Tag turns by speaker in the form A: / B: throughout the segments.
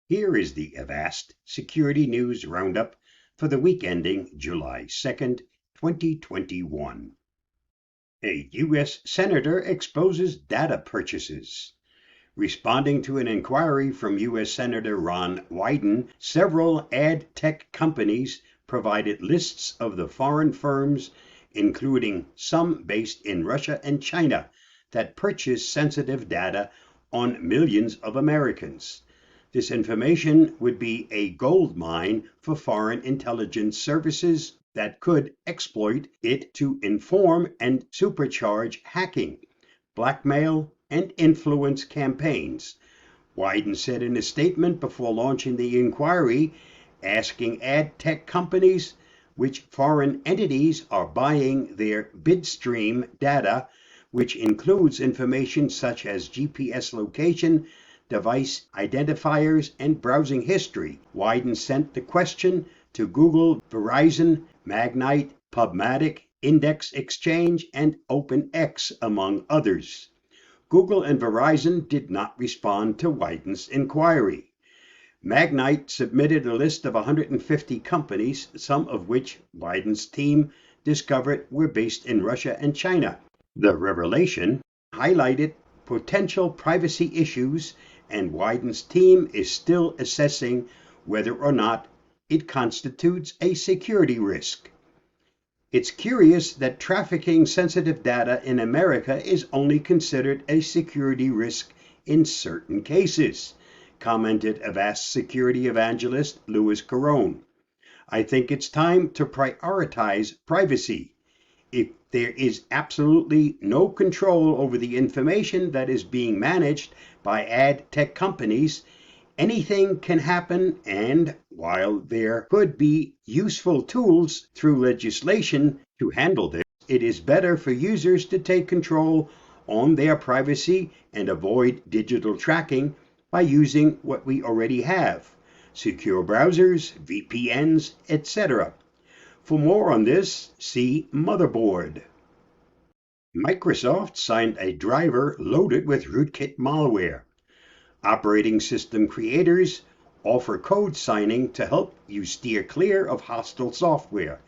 A: Here is the Avast Security News Roundup for the week ending July 2nd, 2021. A U.S. Senator exposes data purchases. Responding to an inquiry from U.S. Senator Ron Wyden, several ad tech companies provided lists of the foreign firms, including some based in Russia and China, that purchase sensitive data on millions of Americans. This information would be a gold mine for foreign intelligence services that could exploit it to inform and supercharge hacking, blackmail, and influence campaigns. Wyden said in a statement before launching the inquiry, asking ad tech companies which foreign entities are buying their bidstream data, which includes information such as GPS location, device identifiers, and browsing history. Wyden sent the question to Google, Verizon, Magnite, PubMatic, Index Exchange, and OpenX, among others. Google and Verizon did not respond to Wyden's inquiry. Magnite submitted a list of 150 companies, some of which Wyden's team discovered were based in Russia and China. The revelation highlighted potential privacy issues, and Wyden's team is still assessing whether or not it constitutes a security risk. It's curious that trafficking sensitive data in America is only considered a security risk in certain cases, commented Avast security evangelist Louis Carone. I think it's time to prioritize privacy. If there is absolutely no control over the information that is being managed by ad tech companies, anything can happen, and while there could be useful tools through legislation to handle this, it is better for users to take control on their privacy and avoid digital tracking by using what we already have: secure browsers, VPNs, etc. For more on this, see Motherboard. Microsoft signed a driver loaded with Rootkit malware. Operating system creators offer code signing to help you steer clear of hostile software,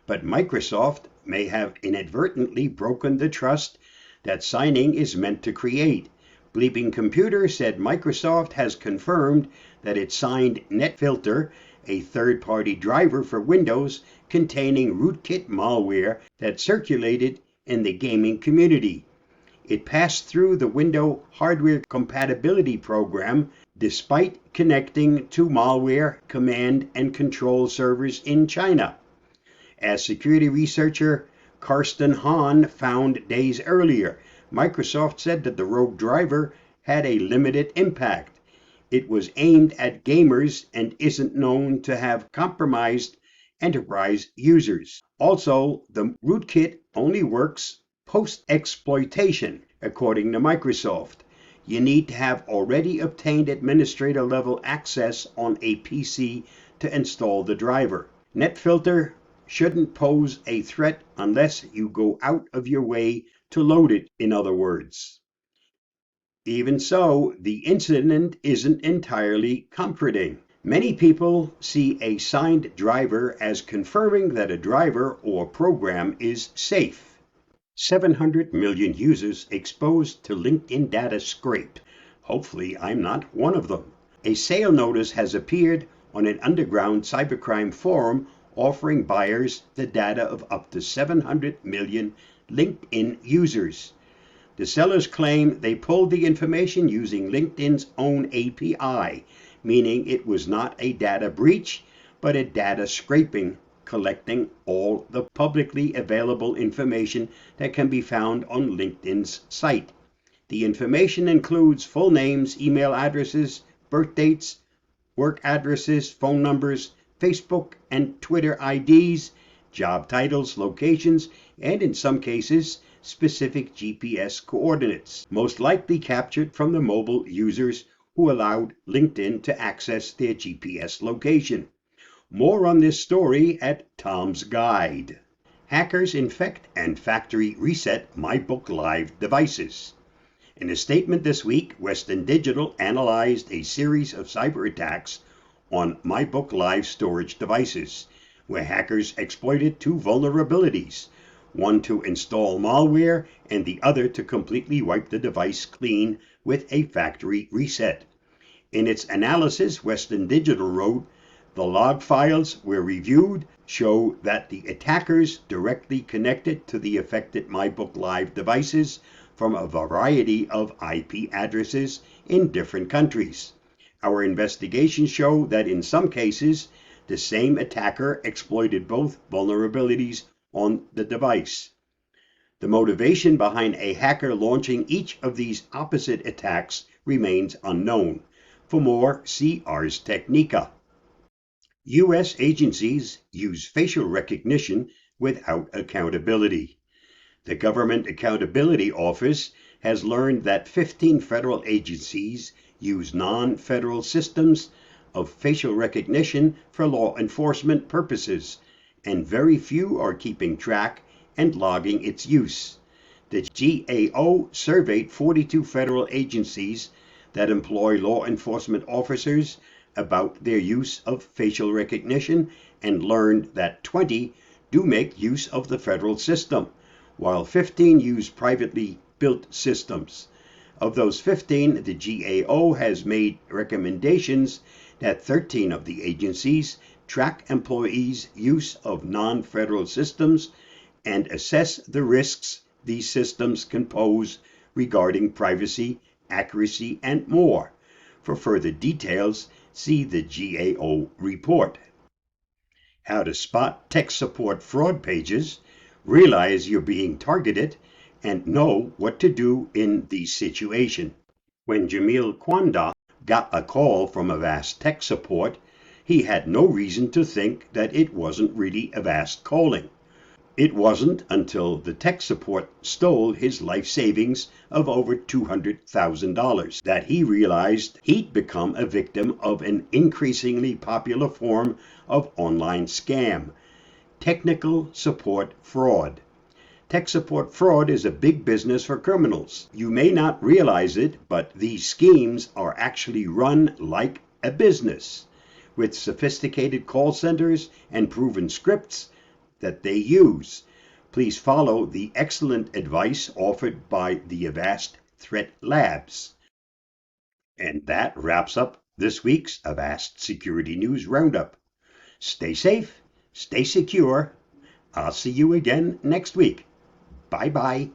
A: but Microsoft may have inadvertently broken the trust that signing is meant to create. Bleeping Computer said Microsoft has confirmed that it signed NetFilter, a third-party driver for Windows containing Rootkit malware that circulated in the gaming community. It passed through the Windows hardware compatibility program despite connecting to malware command and control servers in China, as security researcher Karsten Hahn found days earlier. Microsoft said that the rogue driver had a limited impact. It was aimed at gamers and isn't known to have compromised enterprise users. Also, the rootkit only works post-exploitation, according to Microsoft. You need to have already obtained administrator level access on a PC to install the driver. NetFilter shouldn't pose a threat unless you go out of your way to load it, in other words. Even so, the incident isn't entirely comforting. Many people see a signed driver as confirming that a driver or program is safe. 700 million users exposed to LinkedIn data scrape. Hopefully I'm not one of them. A sale notice has appeared on an underground cybercrime forum offering buyers the data of up to 700 million LinkedIn users. The sellers claim they pulled the information using LinkedIn's own API, meaning it was not a data breach, but a data scraping, collecting all the publicly available information that can be found on LinkedIn's site. The information includes full names, email addresses, birth dates, work addresses, phone numbers, Facebook and Twitter IDs, job titles, locations, and in some cases, specific GPS coordinates, most likely captured from the mobile users who allowed LinkedIn to access their GPS location. More on this story at Tom's Guide. Hackers infect and factory reset MyBook Live devices. In a statement this week, Western Digital analyzed a series of cyber attacks on MyBook Live storage devices, where hackers exploited two vulnerabilities, one to install malware and the other to completely wipe the device clean with a factory reset. In its analysis, Western Digital wrote, the log files were reviewed show that the attackers directly connected to the affected MyBook Live devices from a variety of IP addresses in different countries. Our investigations show that in some cases, the same attacker exploited both vulnerabilities on the device. The motivation behind a hacker launching each of these opposite attacks remains unknown. For more, see Ars Technica. U.S. agencies use facial recognition without accountability. The Government Accountability Office has learned that 15 federal agencies use non-federal systems of facial recognition for law enforcement purposes, and very few are keeping track and logging its use. The GAO surveyed 42 federal agencies that employ law enforcement officers about their use of facial recognition and learned that 20 do make use of the federal system, while 15 use privately built systems. Of those 15, the GAO has made recommendations that 13 of the agencies track employees' use of non-federal systems and assess the risks these systems can pose regarding privacy, accuracy, and more. For further details, see the GAO report. How to spot tech support fraud pages, realize you're being targeted, and know what to do in the situation. When Jamil Kwanda got a call from Avast Tech Support, he had no reason to think that it wasn't really Avast calling. It wasn't until the tech support stole his life savings of over $200,000 that he realized he'd become a victim of an increasingly popular form of online scam, technical support fraud. Tech support fraud is a big business for criminals. You may not realize it, but these schemes are actually run like a business, with sophisticated call centers and proven scripts that they use. Please follow the excellent advice offered by the Avast Threat Labs. And that wraps up this week's Avast Security News Roundup. Stay safe, stay secure. I'll see you again next week. Bye-bye.